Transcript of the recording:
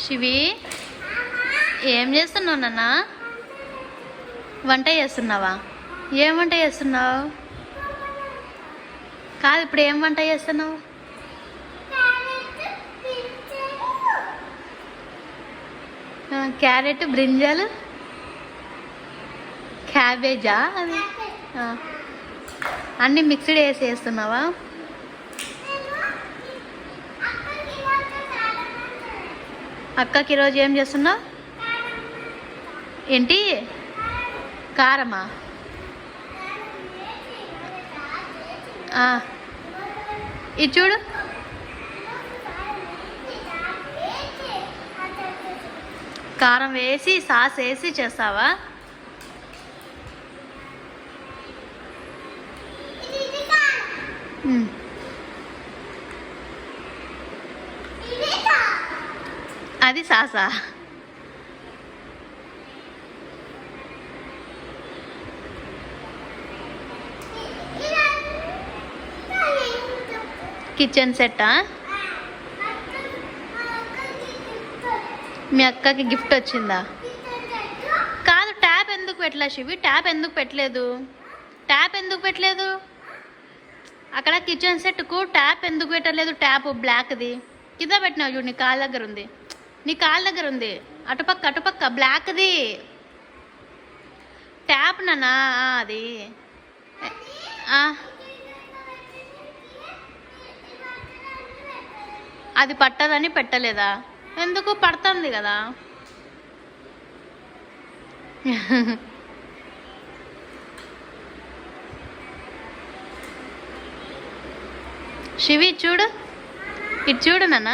శివి, ఏం చేస్తున్నావు నాన్న? వంట చేస్తున్నావా? ఏం వంట చేస్తున్నావు? కాదు, ఇప్పుడు ఏం వంట చేస్తున్నావు? క్యారెట్, బ్రింజాలు, క్యాబేజా అది అన్నీ మిక్స్డ్ వేసి వేస్తున్నావా? అక్కకి ఈరోజు ఏం చేస్తున్నావు? ఏంటి? కారమా? ఇది చూడు. కారం వేసి సాస్ వేసి చేస్తావా? అది సాసా? కిచెన్ సెట్టా? మీ అక్కకి గిఫ్ట్ వచ్చిందా? కాదు, ట్యాప్ ఎందుకు పెట్టలే శివి? ట్యాప్ ఎందుకు పెట్టలేదు? ట్యాప్ ఎందుకు పెట్టలేదు? అక్కడ కిచెన్ సెట్కు ట్యాప్ ఎందుకు పెట్టలేదు? ట్యాప్ బ్లాక్ది కింద పెట్టినావు చూడు, నీ కాళ్ళ దగ్గర ఉంది. నీ కాళ్ళ దగ్గర ఉంది, అటుపక్క బ్లాక్ది ట్యాప్ నానా. అది అది పట్టదని పెట్టలేదా? ఎందుకు? పడుతుంది కదా. శివి చూడు, ఇటు చూడు నాన్న.